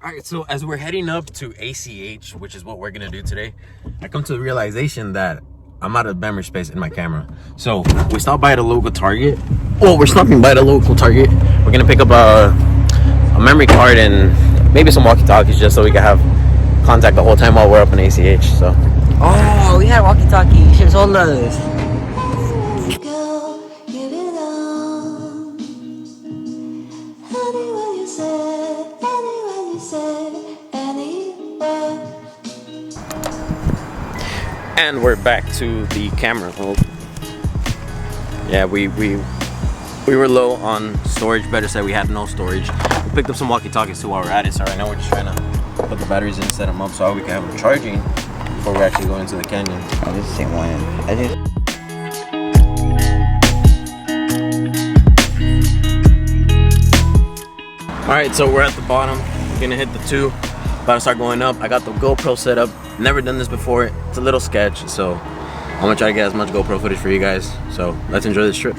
All right, so as we're heading up to ACH, which is what we're gonna do today, I come to the realization that I'm out of memory space in my camera. So we stopped by the local Target. Well, we're stopping by the local Target. We're gonna pick up a memory card and maybe some walkie-talkies just so we can have contact the whole time while we're up in ACH. So. Oh, we had walkie-talkie. You should have told us. And we're back to the camera. Oh. Yeah, we were low on storage. Better said, we had no storage. We picked up some walkie-talkies too while we're at it. So right now we're just trying to put the batteries in, set them up so we can have them charging before we actually go into the canyon. Oh, this is the same one. All right, so we're at the bottom. We're gonna hit the 2. About to start going up. I got the GoPro set up. Never done this before. It's a little sketch, so I'm gonna try to get as much GoPro footage for you guys. So let's enjoy this trip.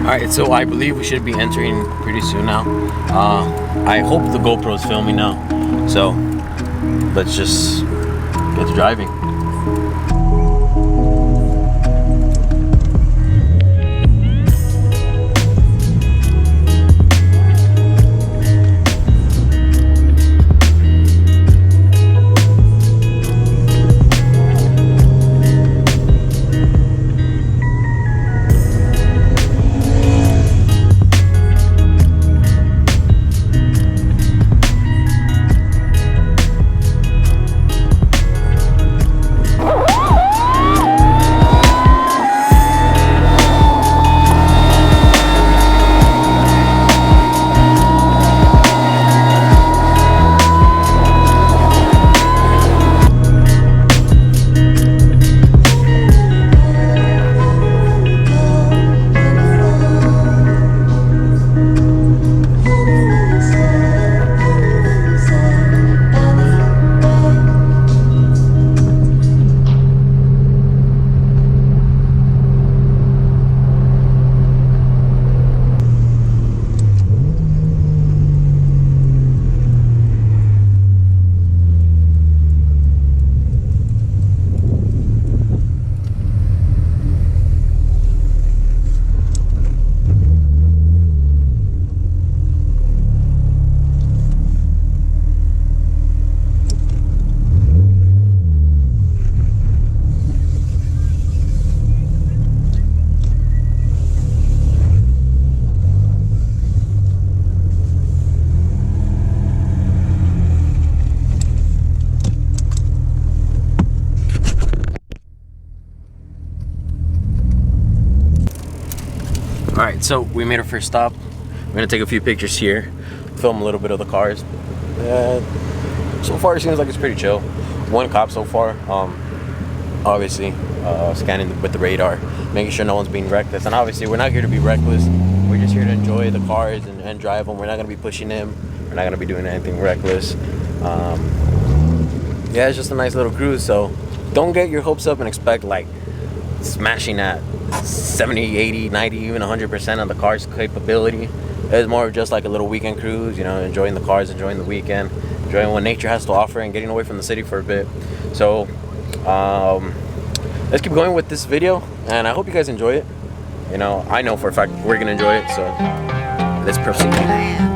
Alright, so I believe we should be entering pretty soon now. I hope the GoPro is filming now. So let's just get to driving. Alright, so we made our first stop. We're gonna take a few pictures here, film a little bit of the cars. So far it seems like it's pretty chill. One cop so far, obviously scanning with the radar, making sure no one's being reckless. And obviously we're not here to be reckless. We're just here to enjoy the cars and drive them. We're not gonna be pushing them. We're not gonna be doing anything reckless. Yeah, it's just a nice little cruise. So don't get your hopes up and expect like smashing at 70, 80, 90, even 100% of the car's capability. It's more of just like a little weekend cruise, you know, enjoying the cars, enjoying the weekend, enjoying what nature has to offer and getting away from the city for a bit. So let's keep going with this video and I hope you guys enjoy it. You know, I know for a fact we're gonna enjoy it, so let's proceed.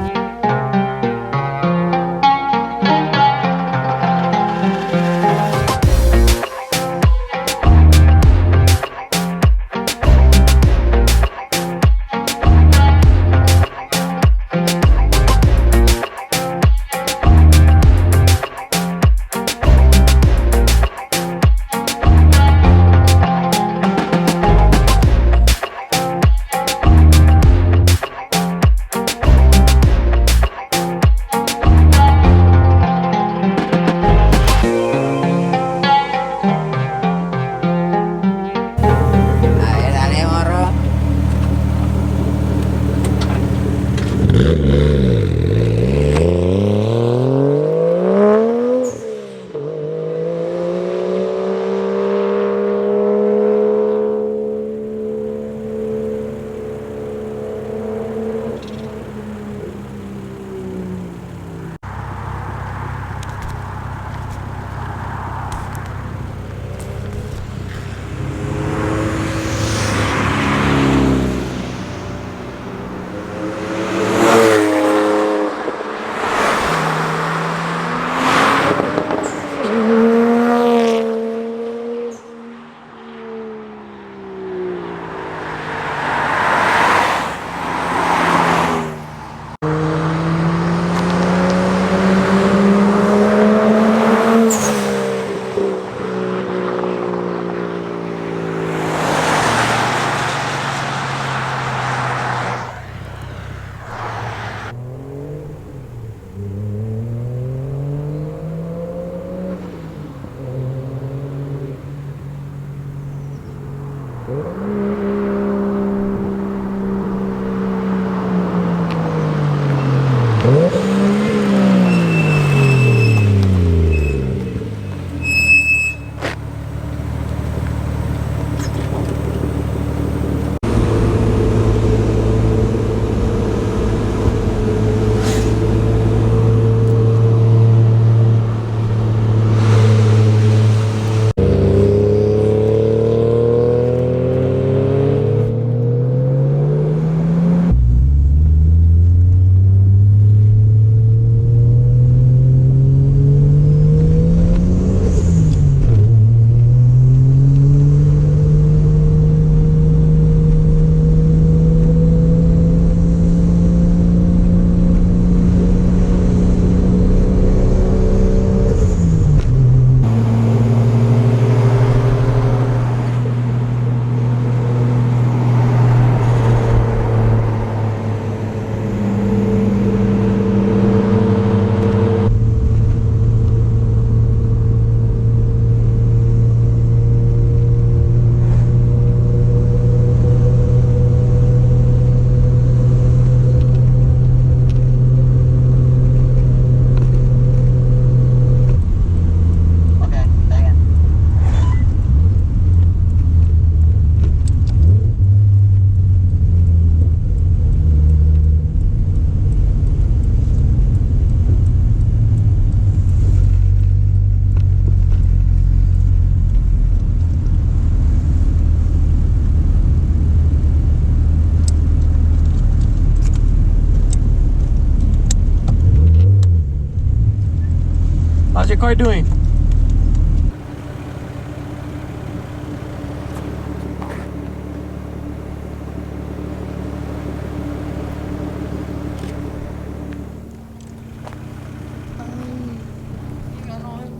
How's your car doing?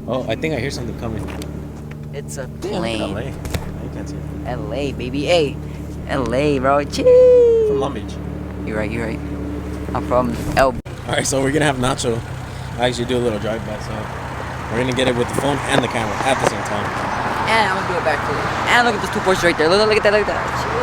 Oh, I think I hear something coming. It's a Damn, plane. LA. You can't see it. LA, baby. Hey, LA, bro. Cheese. From Long Beach. You're right. You're right. I'm from L. Alright, so we're gonna have Nacho actually do a little drive-by, so we're gonna get it with the phone and the camera at the same time. And I'm gonna do a backflip. And look at those two Porsches right there. Look at that. Look at that.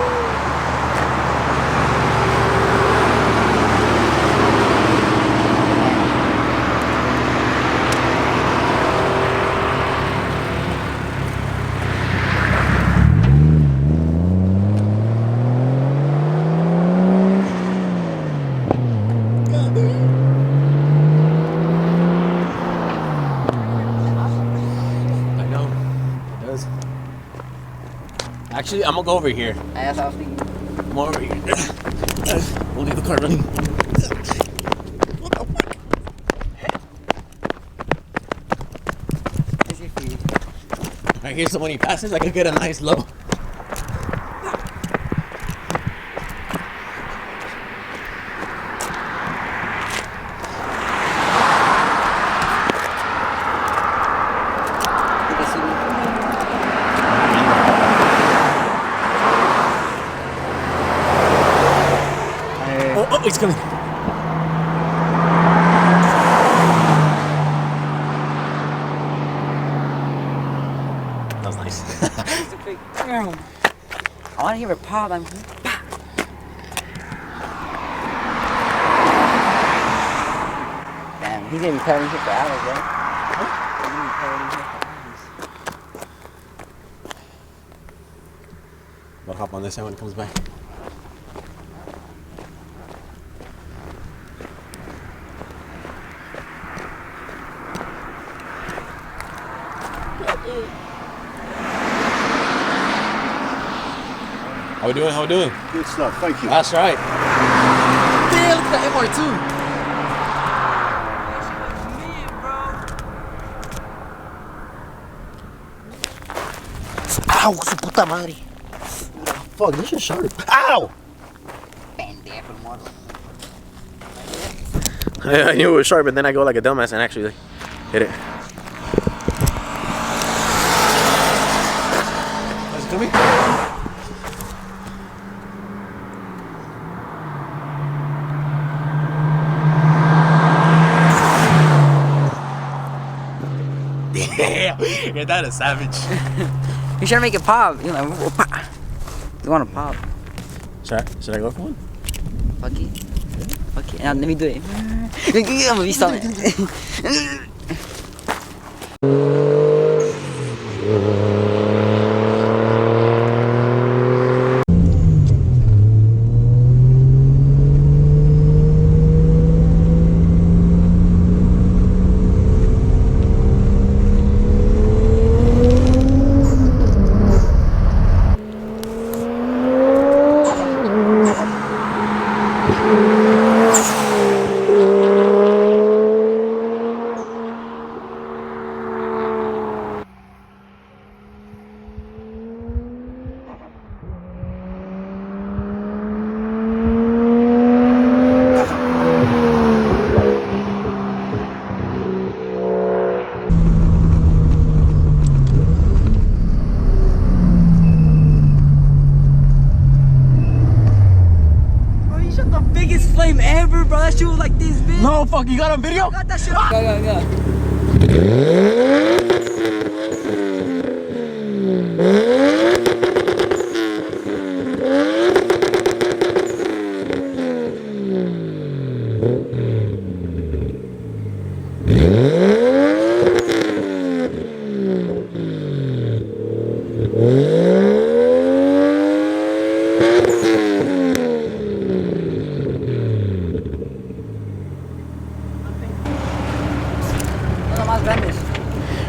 I know. It does. Actually, I'm gonna go over here. That's what I was thinking. I'm over here. We'll leave the car running. What the fuck? I hear so when he passes, I could get a nice low. Oh, he's coming. That was nice. I want to hear it pop. Damn, he's gonna be covering shit for hours, bro. He's gonna be covering shit for hours. I'll hop on this side when it comes back. How we doing? How we doing? Good stuff, thank you. That's right. Damn, look at that MR2. Ow, su puta madre. Fuck, this is sharp. Ow! Pendejo, morro. I knew it was sharp, but then I go like a dumbass and actually hit it. Is it coming? Damn, that is savage. You should make it pop. You know, pop. You want to pop? Should I go for one? Fuck it. Fuck it. Now, let me do it. I'm gonna be stalling. Flame ever, bro. That shit was like this big. No, fuck, you got on video? Got that shit. Go.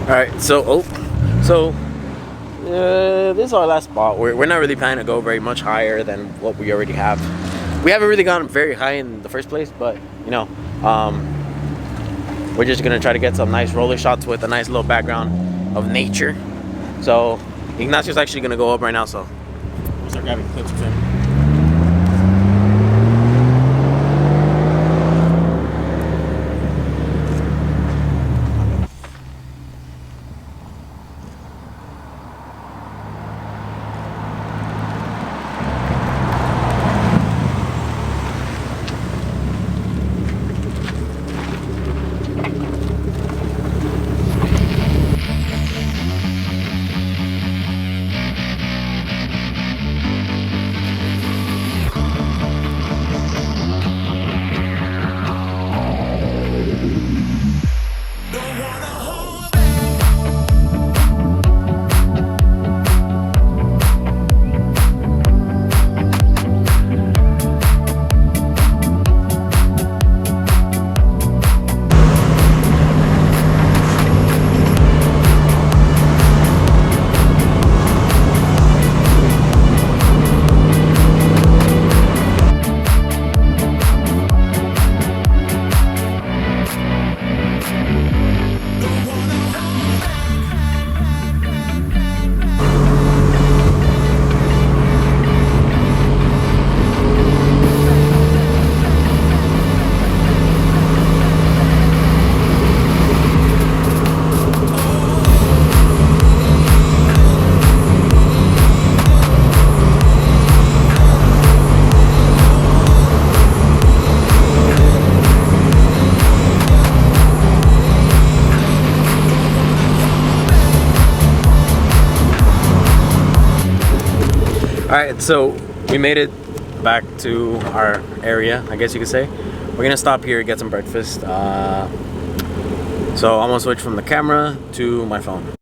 Alright, so this is our last spot. We're not really planning to go very much higher than what we already have. We haven't really gone very high in the first place, but you know, we're just gonna try to get some nice roller shots with a nice little background of nature. So Ignacio's actually gonna go up right now, so we'll start grabbing clips with him. Alright, so we made it back to our area, I guess you could say. We're gonna stop here, get some breakfast. So I'm gonna switch from the camera to my phone.